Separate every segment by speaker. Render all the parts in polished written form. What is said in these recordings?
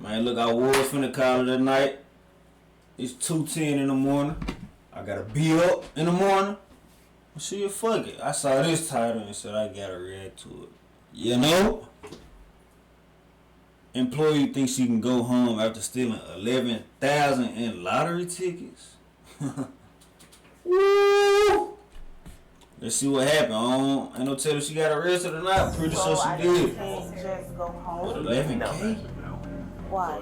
Speaker 1: Man, look, I was finna call it at night. It's 2:10 in the morning. I gotta be up in the morning. Shit, fuck it. I saw this title and said I gotta react to it. You know? Employee thinks she can go home after stealing 11,000 in lottery tickets. Woo! Let's see what happened. Ain't no telling she got arrested or not. Pretty sure she did.
Speaker 2: Can't just go home.
Speaker 1: What, 11K?
Speaker 2: Why?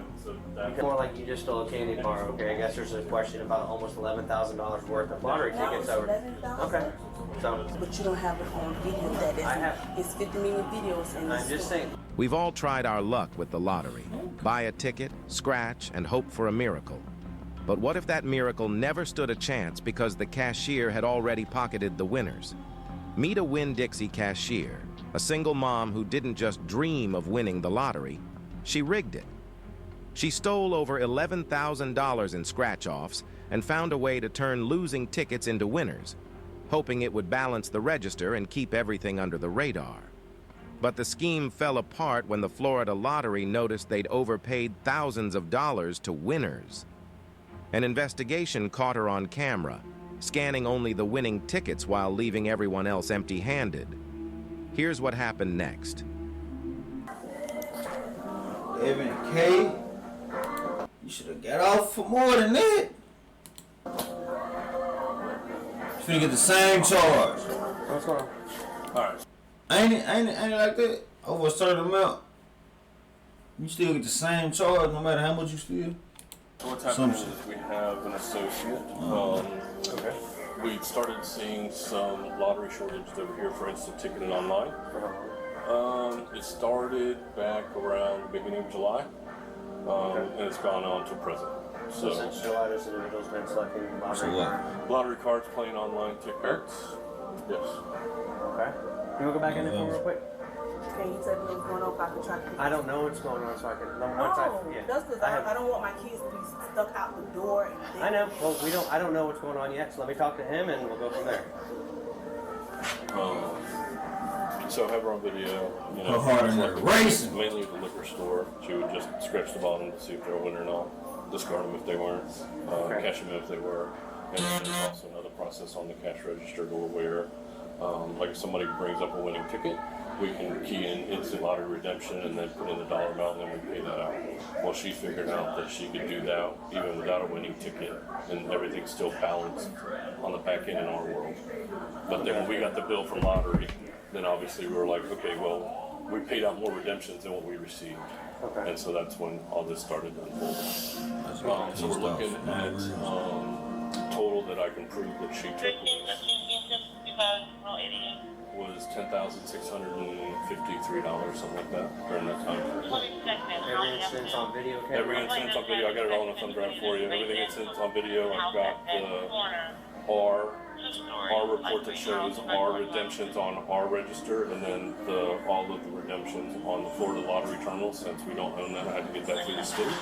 Speaker 3: More like you just stole a candy bar, okay? I guess there's a question about almost $11,000 worth of lottery tickets over. Okay. So.
Speaker 2: But you don't have it on video. That is.
Speaker 3: I have.
Speaker 2: It's 50 million videos in
Speaker 3: I'm just saying.
Speaker 4: We've all tried our luck with the lottery. Buy a ticket, scratch, and hope for a miracle. But what if that miracle never stood a chance because the cashier had already pocketed the winners? Meet a Winn-Dixie cashier, a single mom who didn't just dream of winning the lottery, she rigged it. She stole over $11,000 in scratch-offs and found a way to turn losing tickets into winners, hoping it would balance the register and keep everything under the radar. But the scheme fell apart when the Florida lottery noticed they'd overpaid thousands of dollars to winners. An investigation caught her on camera, scanning only the winning tickets while leaving everyone else empty-handed. Here's what happened next.
Speaker 1: 11K? You should have got off for more than that. You finna get the same charge.
Speaker 3: What's going on?
Speaker 5: Alright.
Speaker 1: Ain't it like that? Over a certain amount. You still get the same charge no matter how much you steal.
Speaker 5: So what's happening is we have an associate.
Speaker 3: Okay.
Speaker 5: We started seeing some lottery shortages over here for instant ticketing online. It started back around the beginning of July, and it's gone on to present.
Speaker 3: So since July, this individual's been selecting
Speaker 5: Lottery cards, playing online tickets. Yes.
Speaker 3: Okay. Can we go back in there for real quick?
Speaker 2: Can you tell me what's going on? I can try to.
Speaker 3: I don't know what's going on, so I can.
Speaker 2: That's because I don't want my kids to be stuck out the door.
Speaker 3: I know. Well, I don't know what's going on yet, so let me talk to him and we'll go from there.
Speaker 5: So have her on video. You
Speaker 1: Her heart in there racing.
Speaker 5: Mainly at the liquor store. She would just scratch the bottom to see if they were winning or not. Discard them if they weren't. Cash them if they were. And then there's also another process on the cash register to where, like if somebody brings up a winning ticket, we can key in instant lottery redemption and then put in the dollar amount and then we pay that out. Well, she figured out that she could do that even without a winning ticket and everything's still balanced on the back end in our world. But then when we got the bill from lottery, then obviously we were like, okay, well, we paid out more redemptions than what we received. Okay. And so that's when all this started unfolding. So we're looking at total that I can prove that she took was $10,653, something like that, during that time period.
Speaker 3: Every instance on video.
Speaker 5: Every instance on video. I got it all on a thumb drive for you. Everything instance on video. I've got our report that shows our redemptions on our register, and then all of the redemptions on the Florida lottery terminal. Since we don't own that, I had to get that through the state,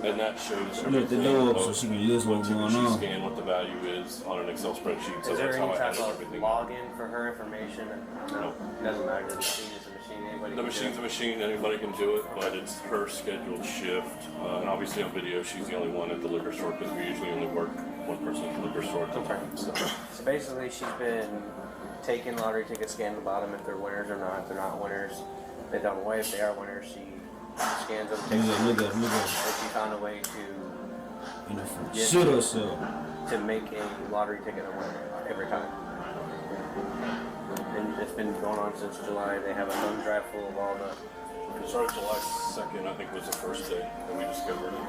Speaker 5: and that shows
Speaker 1: Let the door up so she can list what's going on.
Speaker 5: Scan what the value is on an Excel spreadsheet. So
Speaker 3: is there
Speaker 5: that's
Speaker 3: any
Speaker 5: how I
Speaker 3: type
Speaker 5: handle
Speaker 3: of
Speaker 5: everything.
Speaker 3: login for her information? No, it doesn't matter. The machine is a machine. Anybody
Speaker 5: the machine's a machine. Anybody can do it, but it's her scheduled shift. And obviously on video, she's the only one at the liquor store because we usually only work one person at the liquor store at a time. So
Speaker 3: basically, she's been taking lottery tickets, scanning the bottom if they're winners or not. If they're not winners, they don't away. If they are winners, she scans them.
Speaker 1: Look at.
Speaker 3: And she found a way to
Speaker 1: Shoot herself.
Speaker 3: to make a lottery ticket a winner every time. And it's been going on since July. They have a thumb drive full of all the.
Speaker 5: it started July 2nd, I think was the first day that we discovered it.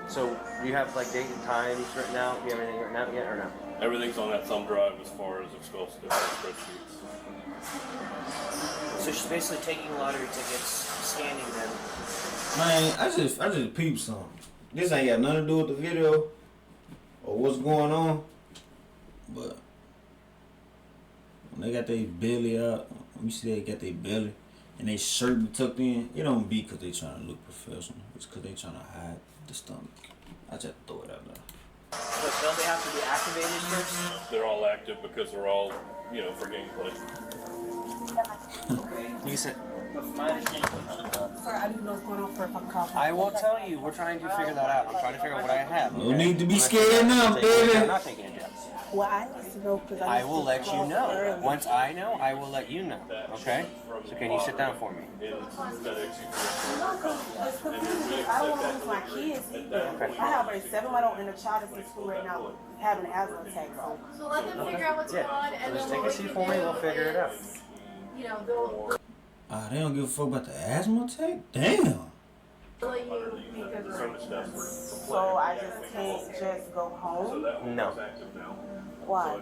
Speaker 3: So you have like date and times written out? Do you have anything written out yet or no?
Speaker 5: Everything's on that thumb drive as far as Excel spreadsheets.
Speaker 6: So she's basically taking lottery tickets, scanning them.
Speaker 1: Man, I just peeped something. This ain't got nothing to do with the video or what's going on, but when they got their belly out, you see they got their belly and they shirt be tucked in, it don't be because they trying to look professional. It's because they trying to hide the stomach. I just throw it out there.
Speaker 6: But don't they have to be activated first?
Speaker 5: They're all active because they're all, for gameplay.
Speaker 6: Okay.
Speaker 7: You said
Speaker 2: Sorry, I didn't know what's going on for if I call.
Speaker 3: I will tell you. We're trying to figure that out. I'm trying to figure out what I have.
Speaker 1: No need to be scared now,
Speaker 3: I'm
Speaker 1: baby.
Speaker 3: not taking it yet.
Speaker 2: Well, I need to know because
Speaker 3: I will let you know. Once I know, I will let you know. Okay? So can you sit down for me?
Speaker 2: I don't want to lose my kids either. I have a 7-month-old and a child that's in school right now having an asthma attack.
Speaker 7: So let them figure out what's going on,
Speaker 3: So
Speaker 7: and
Speaker 3: just
Speaker 7: then
Speaker 3: take a seat for me. We'll figure it out.
Speaker 7: you know, they'll
Speaker 1: Ah, they don't give a fuck about the asthma attack? Damn.
Speaker 7: let you because
Speaker 2: So I just can't just go home.
Speaker 3: No.
Speaker 2: Why?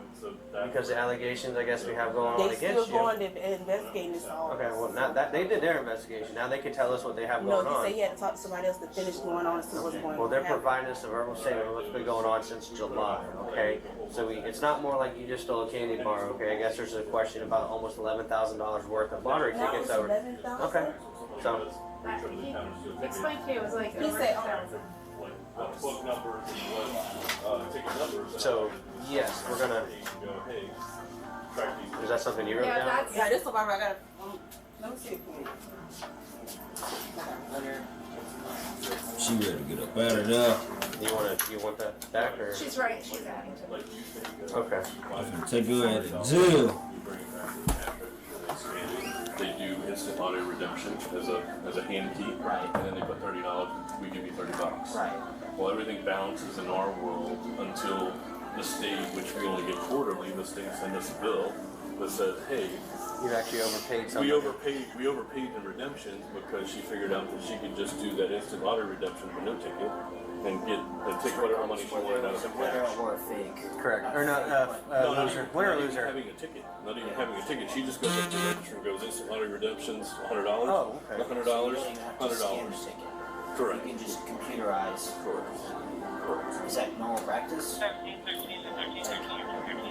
Speaker 3: Because the allegations, I guess, we have going on
Speaker 2: They still
Speaker 3: against you.
Speaker 2: going to investigate this all.
Speaker 3: Okay, well, not that they did their investigation. Now they can tell us what they have
Speaker 2: No,
Speaker 3: going
Speaker 2: he
Speaker 3: on.
Speaker 2: said he had to talk to somebody else to finish going on and see what's going on.
Speaker 3: Well, they're providing us a verbal statement of what's been going on since July, okay? So it's not more like you just stole a candy bar, okay? I guess there's a question about almost $11,000 worth of lottery
Speaker 2: Now
Speaker 3: tickets
Speaker 2: it's
Speaker 3: over.
Speaker 2: 11,000?
Speaker 3: Okay, so,
Speaker 7: he explained to you it was like
Speaker 2: He said, oh,
Speaker 5: Book numbers and ticket numbers.
Speaker 3: so yes, we're gonna,
Speaker 5: Go, hey, track these.
Speaker 3: is that something you wrote
Speaker 7: yeah,
Speaker 3: down?
Speaker 7: that's
Speaker 2: yeah, this is about I got. Let me see.
Speaker 1: She ready to get up out of there.
Speaker 3: You want that back or?
Speaker 7: she's right. She's adding to it.
Speaker 3: Okay.
Speaker 1: I'm finna take her out of jail.
Speaker 5: They do instant lottery redemption as a hand key,
Speaker 6: Right.
Speaker 5: and then they put $30. We give you $30.
Speaker 6: Right.
Speaker 5: Well, everything balances in our world until the state, which we only get quarterly. The state sends us a bill that says, "Hey,
Speaker 3: You actually overpaid something.
Speaker 5: we overpaid in redemptions because she figured out that she could just do that instant lottery redemption for no ticket and take whatever money she wanted out of some
Speaker 6: Whether
Speaker 5: cash."
Speaker 6: it were fake.
Speaker 3: Correct. Or not, loser. Winner or
Speaker 5: Not even
Speaker 3: loser?
Speaker 5: having a ticket. Not even having a ticket. She just goes up to the register and goes instant lottery redemptions, $100.
Speaker 3: Oh, okay.
Speaker 5: $100.
Speaker 6: You don't even have to scan the
Speaker 5: $100.
Speaker 6: ticket.
Speaker 5: Correct.
Speaker 6: You can just computerize.
Speaker 5: Correct.
Speaker 6: Is that normal practice?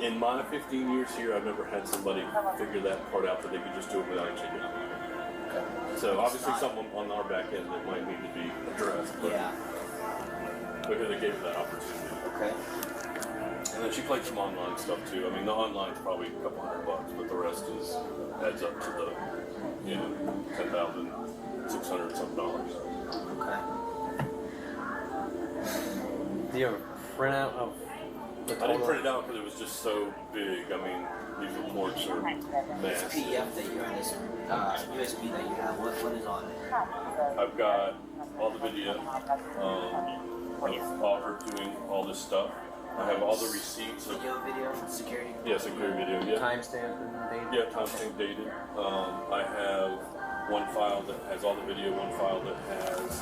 Speaker 5: In my 15 years here, I've never had somebody figure that part out that they could just do it without a ticket. So obviously someone on our back end that might need to be addressed, but
Speaker 6: Yeah.
Speaker 5: because they gave her that opportunity.
Speaker 6: Okay.
Speaker 5: And then she played some online stuff too. I mean, the online's probably a couple $100, but the rest adds up to the, $10,600 something dollars.
Speaker 6: Okay.
Speaker 3: Do you have a printout of the
Speaker 5: I
Speaker 3: total?
Speaker 5: didn't print it out because it was just so big. I mean, these reports are
Speaker 6: This
Speaker 5: massive.
Speaker 6: PDF that you're in, this USB that you have, what is on it?
Speaker 5: I've got all the video of her doing all this stuff. I have all the receipts of
Speaker 6: Video, security.
Speaker 5: security video. Yeah,
Speaker 3: Timestamp and date?
Speaker 5: yeah, timestamp dated. I have one file that has all the video. One file that has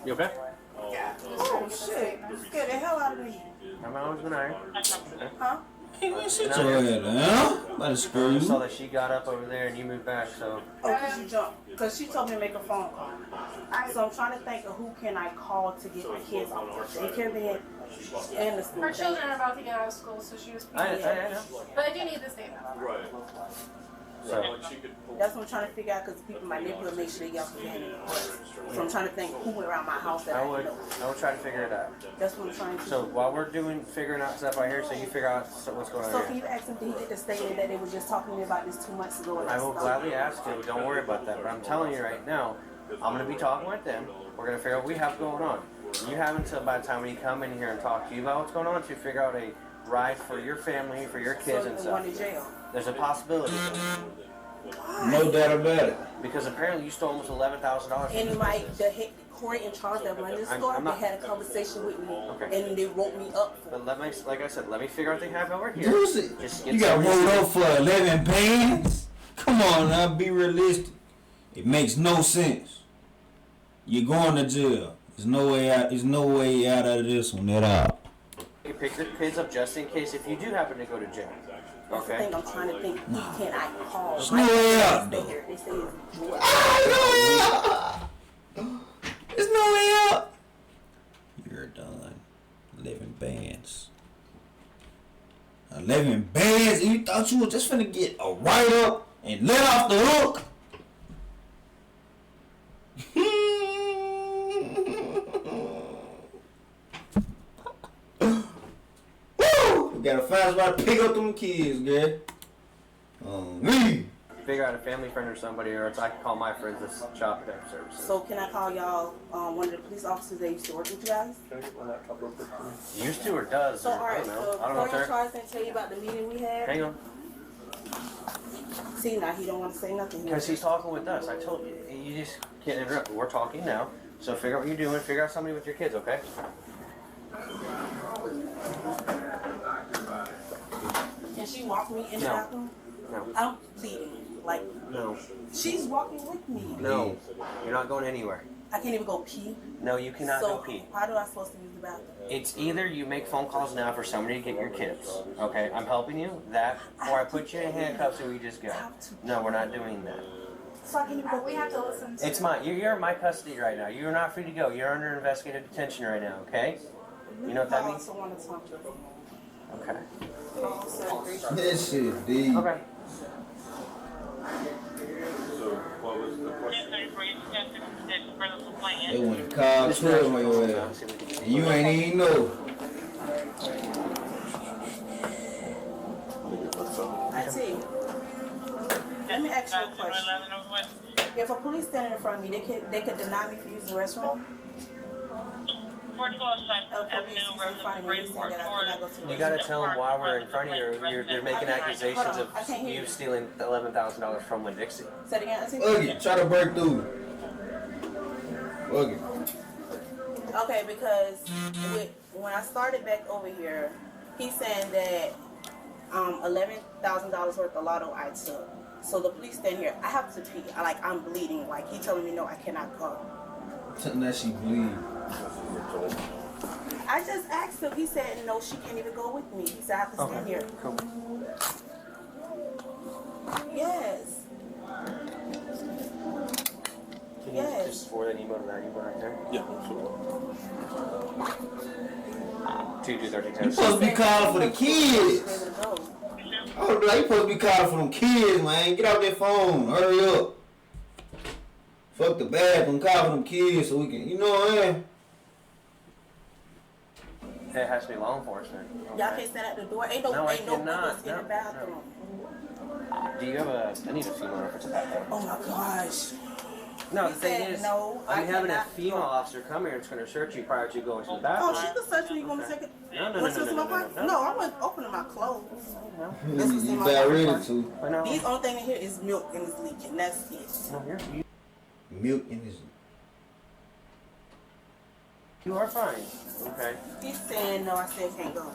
Speaker 3: You okay?
Speaker 5: all
Speaker 2: Oh shit! You scared the hell out of me.
Speaker 3: I'm always been alright.
Speaker 2: Huh?
Speaker 1: Hey, man, sit your head down. About to screw
Speaker 3: I saw
Speaker 1: you.
Speaker 3: that she got up over there and you moved back, so.
Speaker 2: Oh, because you jumped. Because she told me to make a phone call. So I'm trying to think of who can I call to get my kids off the daycare bed and the school.
Speaker 7: Her children are about to get out of school, so she was.
Speaker 3: I know.
Speaker 7: But I do need this data.
Speaker 5: right.
Speaker 3: So,
Speaker 5: Like she could pull
Speaker 2: That's what I'm trying to figure out because people in my neighborhood make sure they get off the bed. So I'm trying to think who went around my house that
Speaker 3: I
Speaker 2: I
Speaker 3: would
Speaker 2: know.
Speaker 3: try to figure it out.
Speaker 2: That's what I'm trying to
Speaker 3: So
Speaker 2: do.
Speaker 3: while we're figuring out stuff out here, so you figure out what's going
Speaker 2: So
Speaker 3: on
Speaker 2: can
Speaker 3: here.
Speaker 2: you ask him, did he get the statement that they were just talking to me about this 2 months ago? and
Speaker 3: I will
Speaker 2: that's
Speaker 3: gladly ask you, don't worry about that, but I'm telling you right now, I'm gonna be talking with them. We're gonna figure out what we have going on. You have until by the time when you come in here and talk to you about what's going on to figure out a ride for your family, for your kids and
Speaker 2: So one
Speaker 3: stuff.
Speaker 2: in jail.
Speaker 3: There's a possibility,
Speaker 1: No doubt about it.
Speaker 3: because apparently you stole almost $11,000.
Speaker 2: And the head court in charge that run this
Speaker 3: I'm
Speaker 2: store,
Speaker 3: not-
Speaker 2: they had a conversation with me,
Speaker 3: Okay.
Speaker 2: and they wrote me up for
Speaker 3: But like I said, let me figure out what they have over here.
Speaker 1: Lucy,
Speaker 3: Just get
Speaker 1: you got
Speaker 3: some
Speaker 1: rolled
Speaker 3: receipts.
Speaker 1: up for 11 bands? Come on now, be realistic. It makes no sense. You're going to jail. There's no way out. There's no way out of this one at all.
Speaker 3: You pick your kids up just in case if you do happen to go to jail.
Speaker 2: That's the
Speaker 3: Okay?
Speaker 2: thing I'm trying to think. Who can I call?
Speaker 1: There's no way out,
Speaker 2: They
Speaker 1: though.
Speaker 2: here. They say it's Joy.
Speaker 1: There's no way out. You're done. 11 bands. 11 bands? And you thought you were just finna get a write-up and let off the hook? Woo! We gotta find a spot to pick up them kids, girl. Me.
Speaker 3: figure out a family friend or somebody, or else I can call my friends this Child Protective Services.
Speaker 2: So can I call y'all one of the police officers that used to work with you guys?
Speaker 5: Can I get my laptop real quick?
Speaker 3: Used to or does?
Speaker 2: So
Speaker 3: Or,
Speaker 2: alright,
Speaker 3: I don't know.
Speaker 2: so
Speaker 3: I don't know if
Speaker 2: Florian
Speaker 3: they're.
Speaker 2: Charles didn't tell you about the meeting we had?
Speaker 3: Hang on.
Speaker 2: See, now he don't want to say nothing.
Speaker 3: Because he's talking with us. I told you. You just can't interrupt. We're talking now. So figure out what you're doing. Figure out somebody with your kids, okay?
Speaker 2: Can she walk me in the
Speaker 3: No.
Speaker 2: bathroom?
Speaker 3: No.
Speaker 2: I'm pleading. Like,
Speaker 3: No.
Speaker 2: she's walking with me.
Speaker 3: No. You're not going anywhere.
Speaker 2: I can't even go pee.
Speaker 3: No, you cannot
Speaker 2: So
Speaker 3: go pee.
Speaker 2: how do I supposed to use the bathroom?
Speaker 3: It's either you make phone calls now for somebody to get your kids. Okay? I'm helping you. That, or I put you in handcuffs and we just go. No, we're not doing that.
Speaker 2: So I can't even go
Speaker 7: We
Speaker 2: pee.
Speaker 7: have to listen to.
Speaker 3: It's mine. You're in my custody right now. You're not free to go. You're under investigative detention right now, okay? You know what that
Speaker 2: I
Speaker 3: means?
Speaker 2: also want to talk to them.
Speaker 3: Okay.
Speaker 2: Call celebration.
Speaker 1: That shit deep.
Speaker 3: Okay.
Speaker 5: So what was the question?
Speaker 1: They want to call trouble on your ass. And you ain't even know.
Speaker 2: I tell you. Let me ask you a question. If a police standing in front of me, they could deny me for using the restroom?
Speaker 3: You gotta tell them why we're in front of you. They're making accusations of you stealing $11,000 from Winn-Dixie.
Speaker 2: Say it again.
Speaker 1: Uggy, try to break through. Uggy.
Speaker 2: Okay, because when I started back over here, he's saying that $11,000 worth of lotto I took. So the police stand here. I have to pee. I'm bleeding. Like he telling me no, I cannot go.
Speaker 1: Something that she bleed.
Speaker 2: I just asked him. He said no, she can't even go with me. He said I have to stand here.
Speaker 3: Cool.
Speaker 2: Yes.
Speaker 3: Can
Speaker 2: Yes.
Speaker 3: you just forward that email to that email right there?
Speaker 5: Yeah, sure.
Speaker 3: 2-2-13.
Speaker 1: You supposed to be calling for the kids.
Speaker 2: Ready to go.
Speaker 1: I was like, you supposed to be calling for them kids, man. Get off that phone. Hurry up. Fuck the bathroom. Call for them kids so we can, you know what I mean?
Speaker 3: It has to be law enforcement.
Speaker 2: Y'all can't stand at the door. Ain't no
Speaker 3: No, I
Speaker 2: windows in
Speaker 3: cannot.
Speaker 2: the
Speaker 3: No,
Speaker 2: bathroom.
Speaker 3: Do you have I need a female reference background.
Speaker 2: Oh my gosh.
Speaker 3: No,
Speaker 2: He
Speaker 3: the thing
Speaker 2: said
Speaker 3: is,
Speaker 2: no, I
Speaker 3: I'm having a
Speaker 2: cannot
Speaker 3: female
Speaker 2: go.
Speaker 3: officer come here. It's going to search you prior to going to the
Speaker 2: Oh,
Speaker 3: bathroom.
Speaker 2: she could search me. You want me to take it?
Speaker 3: No,
Speaker 2: What's this in my pocket?
Speaker 3: no.
Speaker 2: No, I wasn't opening my clothes. This was in
Speaker 1: You
Speaker 2: my
Speaker 1: better read
Speaker 2: pocket.
Speaker 1: it too.
Speaker 3: I know.
Speaker 2: These only thing in here is milk and it's leaking. That's it.
Speaker 3: No,
Speaker 1: Milk in his.
Speaker 3: you are fine. Okay.
Speaker 2: He's saying no, I still can't go.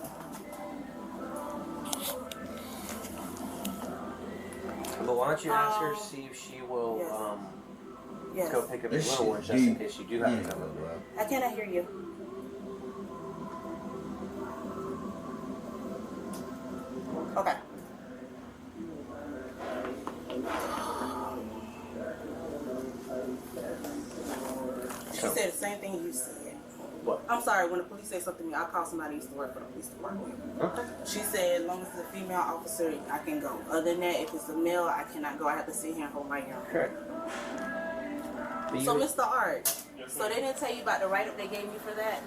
Speaker 3: But why don't you ask her, see if she will
Speaker 2: Yes. Yes.
Speaker 3: go pick up your
Speaker 1: This
Speaker 3: little
Speaker 1: shit
Speaker 3: ones just in
Speaker 1: deep.
Speaker 3: case you do have to come over.
Speaker 2: I cannot hear you. Okay. She said the same thing you said.
Speaker 3: What?
Speaker 2: I'm sorry, when the police say something to me, I call somebody who used to work for the police department.
Speaker 3: Okay.
Speaker 2: She said as long as it's a female officer, I can go. Other than that, if it's a male, I cannot go. I have to sit here and hold my urine.
Speaker 3: Okay. But
Speaker 2: So,
Speaker 3: you-
Speaker 2: Mr. Art, so they didn't tell you about the write-up they gave me for that?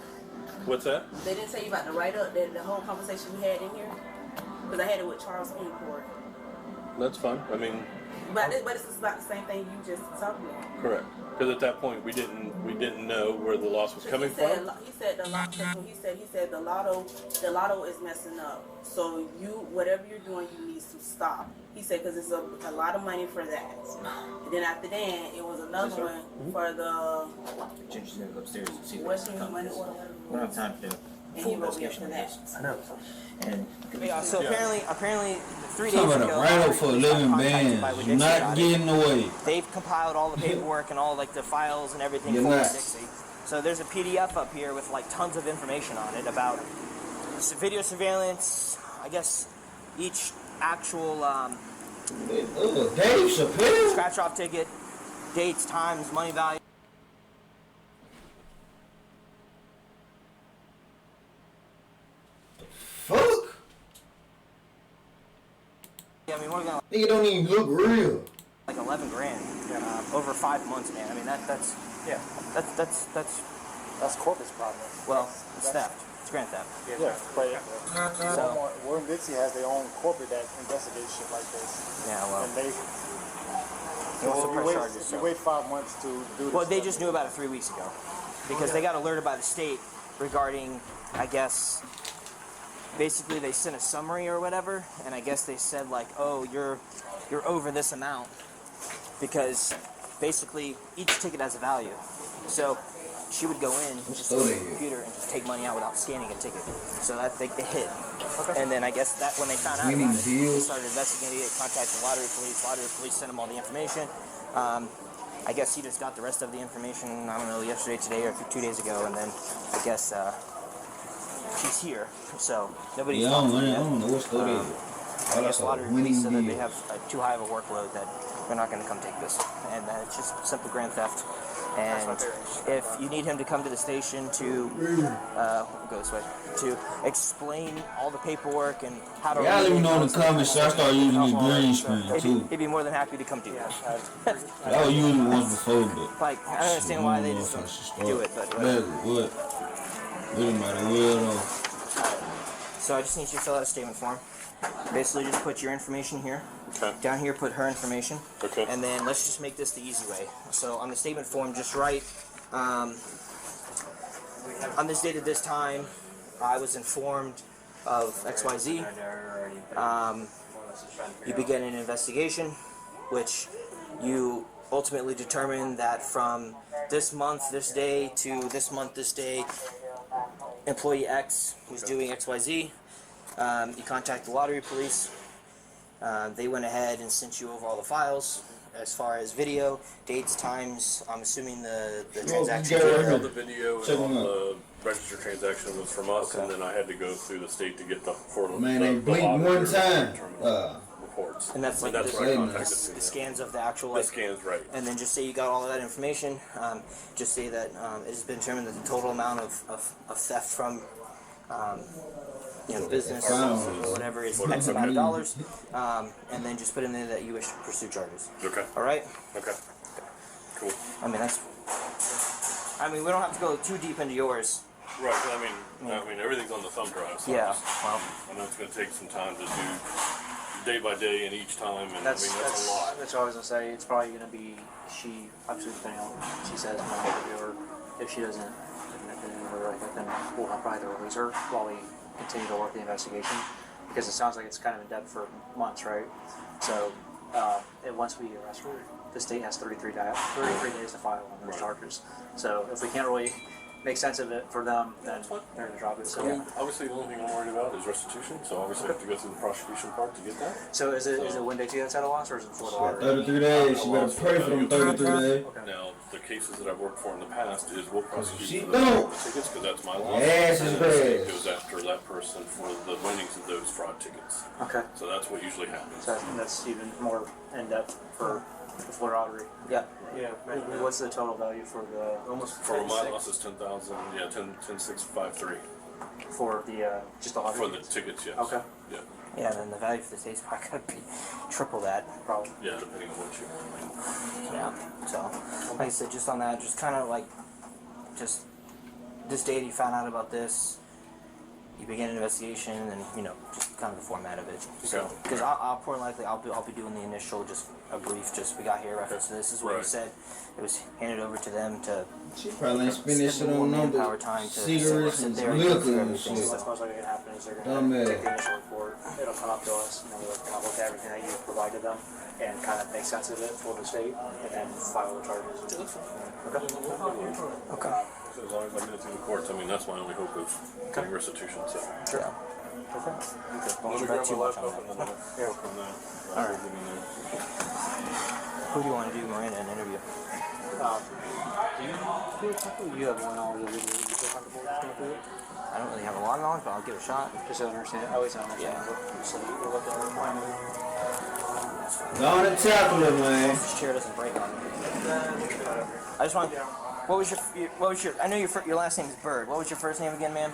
Speaker 5: What's that?
Speaker 2: They didn't tell you about the write-up, the whole conversation we had in here? Because I had it with Charles in court.
Speaker 5: That's fine. I mean,
Speaker 2: But it's about the same thing you just talked about.
Speaker 5: correct. Because at that point we didn't know where the loss was coming
Speaker 2: He said,
Speaker 5: from.
Speaker 2: he said the lotto. He said the lotto is messing up. So whatever you're doing, you need to stop. He said because it's a lot of money for that. And then after that, it was another one for the
Speaker 6: Just go upstairs and see
Speaker 2: what's
Speaker 6: what's
Speaker 2: your money
Speaker 6: coming.
Speaker 2: order.
Speaker 6: We don't have time to do
Speaker 2: And
Speaker 6: full
Speaker 2: he wrote me up
Speaker 6: investigation
Speaker 2: for
Speaker 6: on
Speaker 2: that.
Speaker 6: this.
Speaker 3: I know.
Speaker 6: And
Speaker 8: Yeah, so apparently 3 days
Speaker 1: Talking
Speaker 8: ago,
Speaker 1: about a write-up for a
Speaker 8: police got
Speaker 1: living
Speaker 8: contacted by
Speaker 1: band.
Speaker 8: Winn-Dixie
Speaker 1: Not
Speaker 8: about it.
Speaker 1: getting away.
Speaker 8: They've compiled all the paperwork and all like the files and everything
Speaker 1: You're
Speaker 8: for
Speaker 1: nuts.
Speaker 8: Winn-Dixie. So there's a PDF up here with like tons of information on it about video surveillance. I guess each actual
Speaker 1: Dave Chappelle?
Speaker 8: scratch-off ticket, dates, times, money value.
Speaker 1: Fuck.
Speaker 8: I mean, we're gonna
Speaker 1: Nigga don't even look real.
Speaker 8: like 11 grand over 5 months, man. I mean that's
Speaker 9: Corpus problem.
Speaker 8: well, it's theft. It's grand theft.
Speaker 9: Yeah, but Winn-Dixie has their own corporate that investigates shit like this.
Speaker 8: Yeah, well,
Speaker 9: And they
Speaker 8: They won't
Speaker 9: So
Speaker 8: press charges.
Speaker 9: you wait 5 months to do this.
Speaker 8: Well, they just knew about it 3 weeks ago because they got alerted by the state regarding, I guess, basically they sent a summary or whatever, and I guess they said like, oh, you're over this amount because basically each ticket has a value. So she would go in just to the computer and just take money out without scanning a ticket. So that they hit. Okay. And then I guess that when they found out about it, they started investigating it, contacted the lottery police. Lottery police sent them all the information. I guess he just got the rest of the information, I don't know, yesterday, today, or 2 days ago, and then I guess she's here. So nobody's talked to her yet.
Speaker 1: I don't know what's going on.
Speaker 8: I guess lottery police said that they have too high of a workload that they're not going to come take this, and that it's just simple grand theft. And if you need him to come to the station to go this way to explain all the paperwork and how to.
Speaker 1: Yeah, let me know in the comments. So I start using the green screen too.
Speaker 8: He'd be more than happy to come to you.
Speaker 1: I was using it once before, but
Speaker 8: like I don't understand why they just don't do it, but whatever.
Speaker 1: What? Really matter where.
Speaker 8: So I just need you to fill out a statement form. Basically, just put your information here.
Speaker 5: Okay.
Speaker 8: Down here, put her information.
Speaker 5: Okay.
Speaker 8: And then let's just make this the easy way. So on the statement form, just write, on this date at this time, I was informed of XYZ. You began an investigation, which you ultimately determined that from this month, this day, to this month, this day, employee X was doing XYZ. You contact the lottery police. They went ahead and sent you over all the files as far as video, dates, times. I'm assuming the transaction.
Speaker 5: All the video and all the registered transaction was from us, and then I had to go through the state to get the
Speaker 1: Man, they blinked one time.
Speaker 5: Reports.
Speaker 8: And that's like
Speaker 5: that's
Speaker 8: the,
Speaker 5: where I contacted
Speaker 8: the scans of the actual.
Speaker 5: The scans, right.
Speaker 8: And then just say you got all of that information. Just say that it has been determined that the total amount of theft from business or whatever is X amount of dollars, and then just put in there that you wish to pursue charges.
Speaker 5: Okay.
Speaker 8: All right.
Speaker 5: Okay. Cool.
Speaker 8: I mean, we don't have to go too deep into yours.
Speaker 5: Right. I mean, everything's on the thumb drive. So
Speaker 8: Yeah. Well,
Speaker 5: I know it's going to take some time to do day by day and each time, and
Speaker 6: That's
Speaker 5: a lot.
Speaker 6: That's what I was gonna say. It's probably gonna be she. Absolutely depending on what she says, or if she doesn't, then we'll probably have to release her while we continue to work the investigation, because it sounds like it's kind of in depth for months, right? So, and once we arrest her, the state has 33 days to file on those charges. So if we can't really make sense of it for them, then they're gonna drop it. So,
Speaker 5: I mean, obviously, the only thing I'm worried about is restitution. So obviously, I have to go through the prosecution part to get that.
Speaker 6: so is it one day too that's at a loss, or is it for the lottery?
Speaker 1: 33 days. You better pray for them 33 days.
Speaker 5: Now, the cases that I've worked for in the past is we'll prosecute
Speaker 1: She
Speaker 5: for
Speaker 1: don't.
Speaker 5: the tickets because that's my loss.
Speaker 1: Yes,
Speaker 5: and
Speaker 1: it's
Speaker 5: then the state
Speaker 1: bad.
Speaker 5: goes after that person for the winnings of those fraud tickets.
Speaker 6: Okay.
Speaker 5: So that's what usually happens.
Speaker 6: So that's even more in depth for the Florida lottery.
Speaker 8: yeah.
Speaker 3: Yeah.
Speaker 6: What's the total value for the
Speaker 3: Almost
Speaker 5: For my loss is 10,000. Yeah, 10,653
Speaker 6: for the just the lottery?
Speaker 5: for the tickets. Yes.
Speaker 6: Okay.
Speaker 5: Yeah.
Speaker 8: Yeah. Then the value for the state's probably gonna be triple that.
Speaker 6: Probably.
Speaker 5: Yeah, depending on what you.
Speaker 8: Yeah. So, like I said, just on that, just kind of like, just this date you found out about this. You begin an investigation, and just kind of the format of it. So, because I'll more likely I'll be doing the initial, just a brief, just we got here reference to this is what you
Speaker 5: Right.
Speaker 8: said. It was handed over to them to
Speaker 1: She probably ain't spend this shit
Speaker 8: more
Speaker 1: on
Speaker 8: manpower
Speaker 1: number
Speaker 8: time to
Speaker 1: cigarettes
Speaker 8: sit
Speaker 1: and
Speaker 8: there and go
Speaker 1: liquor
Speaker 8: through
Speaker 1: and
Speaker 8: everything.
Speaker 1: shit.
Speaker 6: So that's most likely going to happen is they're going
Speaker 1: Dumbass.
Speaker 6: to take the initial report. It'll come up to us, and then we'll kind of look at everything that you provided them and kind of make sense of it for the state, and then file the charges.
Speaker 8: Okay.
Speaker 5: So as long as I get it through the courts, I mean that's my only hope of getting restitution. So.
Speaker 8: Yeah.
Speaker 5: Let me grab my laptop and then I'll go from there.
Speaker 8: All right. Who do you want to do Miranda an interview?
Speaker 6: Do you feel comfortable? You have more knowledge of it. Do you feel comfortable going through it?
Speaker 8: I don't really have a lot of knowledge, but I'll give it a shot.
Speaker 6: Just to understand. I always understand.
Speaker 8: Yeah.
Speaker 6: So you look at it.
Speaker 1: Go on and tackle it, man.
Speaker 8: This chair doesn't break on me. I just want. What was your? I know your last name is Bird. What was your first name again, ma'am?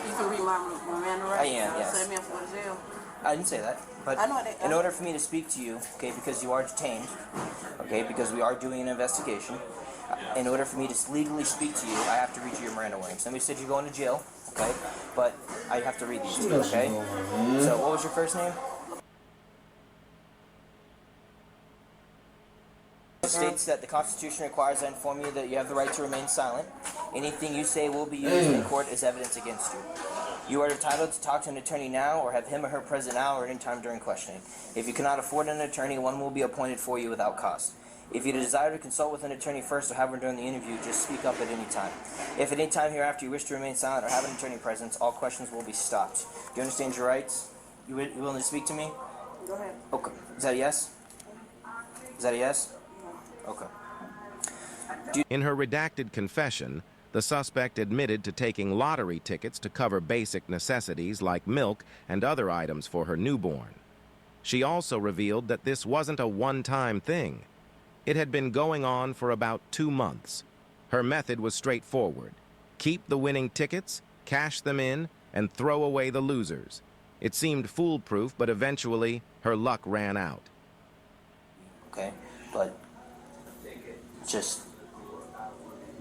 Speaker 2: You can read my Miranda rights.
Speaker 8: I am, yes.
Speaker 2: Send me up for the jail.
Speaker 8: I didn't say that, but
Speaker 2: I know that-
Speaker 8: in order for me to speak to you, okay, because you are detained, okay, because we are doing an investigation, in order for me to legally speak to you, I have to read you your Miranda warnings. Somebody said you're going to jail, okay, but I have to read these to you, okay? So what was your first name? states that the Constitution requires I inform you that you have the right to remain silent. Anything you say will be used in court as evidence against you. You are entitled to talk to an attorney now or have him or her present now or any time during questioning. If you cannot afford an attorney, one will be appointed for you without cost. If you desire to consult with an attorney first or have one during the interview, just speak up at any time. If at any time hereafter you wish to remain silent or have an attorney present, all questions will be stopped. Do you understand your rights? You willing to speak to me?
Speaker 2: Go ahead.
Speaker 8: Okay. Is that a yes? Is that a yes? Okay.
Speaker 4: In her redacted confession, the suspect admitted to taking lottery tickets to cover basic necessities like milk and other items for her newborn. She also revealed that this wasn't a one-time thing. It had been going on for about 2 months. Her method was straightforward. Keep the winning tickets, cash them in, and throw away the losers. It seemed foolproof, but eventually her luck ran out.
Speaker 8: Okay, but just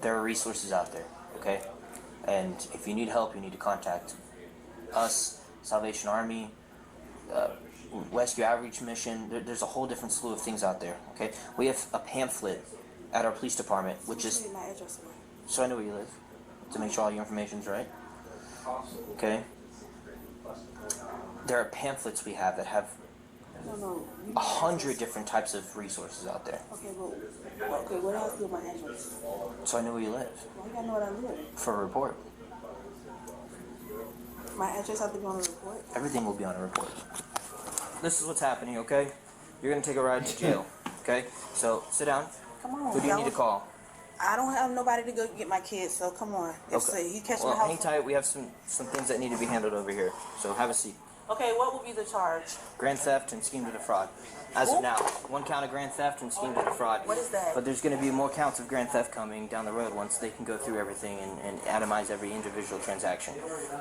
Speaker 8: there are resources out there, okay? And if you need help, you need to contact us, Salvation Army, Rescue Outreach Mission. There's a whole different slew of things out there, okay? We have a pamphlet at our police department, which is
Speaker 2: My address.
Speaker 8: so I know where you live, to make sure all your information's right. Okay? There are pamphlets we have that have
Speaker 2: No.
Speaker 8: 100 different types of resources out there.
Speaker 2: Okay, well, what else do my address?
Speaker 8: So I know where you live
Speaker 2: Why you gotta know what I live?
Speaker 8: for a report.
Speaker 2: My address has to be on the report.
Speaker 8: Everything will be on a report. This is what's happening, okay? You're gonna take a ride to jail, okay? So sit down.
Speaker 2: Come on.
Speaker 8: Who do you need to call?
Speaker 2: I don't have nobody to go get my kids, so come on. He catch
Speaker 8: Well,
Speaker 2: my house.
Speaker 8: hang tight. We have some things that need to be handled over here. So have a seat.
Speaker 2: Okay, what will be the charge?
Speaker 8: Grand theft and scheme to defraud. As of now, 1 count of grand theft and scheme to defraud.
Speaker 2: What is that?
Speaker 8: But there's going to be more counts of grand theft coming down the road once they can go through everything and atomize every individual transaction.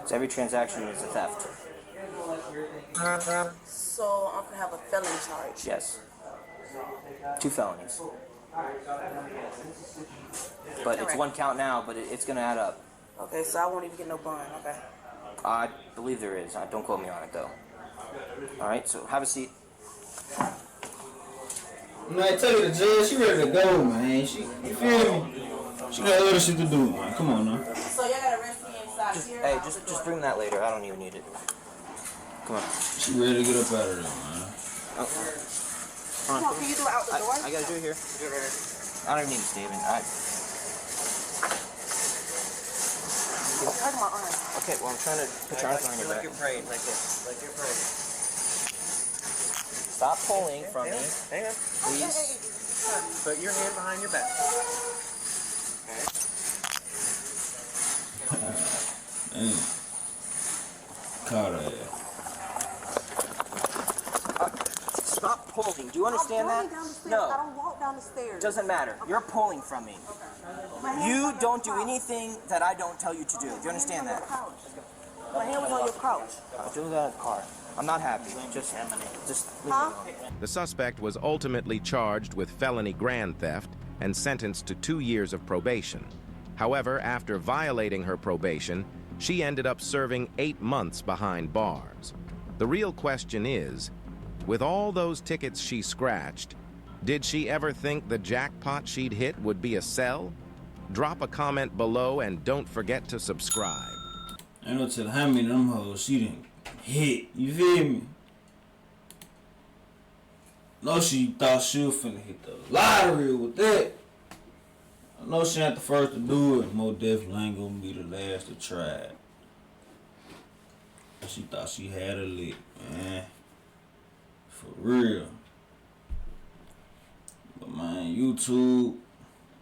Speaker 8: So every transaction is a theft.
Speaker 2: So I'm gonna have a felony charge.
Speaker 8: Yes. 2 felonies. But it's 1 count now, but it's going to add up.
Speaker 2: Okay, so I won't even get no bond. Okay.
Speaker 8: I believe there is. Don't quote me on it, though. All right, so have a seat.
Speaker 1: Man, tell you the judge, she ready to go, man. You feel me? She got other shit to do, man. Come on now.
Speaker 2: So y'all gotta arrest me inside here?
Speaker 8: Hey, just bring that later. I don't even need it. Come on.
Speaker 1: She ready to get up out of there, man.
Speaker 2: Come on, can you do it out the door?
Speaker 8: I gotta do it here. I don't even need a statement.
Speaker 2: Hurt my arm.
Speaker 8: Okay, well, I'm trying to put your arms on your back.
Speaker 3: praying, like this. Like you're praying.
Speaker 8: Stop pulling from me.
Speaker 3: Hang on.
Speaker 8: Please.
Speaker 3: Put your hand behind your back.
Speaker 1: Damn. Caught her ass.
Speaker 8: Stop pulling. Do you understand
Speaker 2: I'm
Speaker 8: that?
Speaker 2: going down the stairs. I
Speaker 8: No.
Speaker 2: don't walk down the stairs.
Speaker 8: Doesn't matter. You're pulling from me.
Speaker 2: My hand
Speaker 8: You
Speaker 2: was on
Speaker 8: don't
Speaker 2: your
Speaker 8: do
Speaker 2: couch.
Speaker 8: anything that I don't tell you to do. Do you understand that?
Speaker 2: My hand was on your couch.
Speaker 8: I'll do that in the car. I'm not happy. Just leave me
Speaker 2: Huh?
Speaker 8: alone.
Speaker 4: The suspect was ultimately charged with felony grand theft and sentenced to 2 years of probation. However, after violating her probation, she ended up serving 8 months behind bars. The real question is, with all those tickets she scratched, did she ever think the jackpot she'd hit would be a cell? Drop a comment below and don't forget to subscribe.
Speaker 1: I know tell how many of them hoes she didn't hit. You feel me? No, she thought she was finna hit the lottery with that. I know she ain't the first to do it. Most definitely ain't gonna be the last to try it. She thought she had a lick, man. For real. But man, YouTube,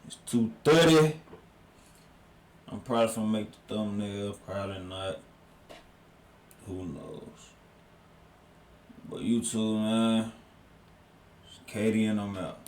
Speaker 1: it's 2:30. I'm probably finna make the thumbnail, probably not. Who knows? But YouTube, man, it's Katie and I'm out.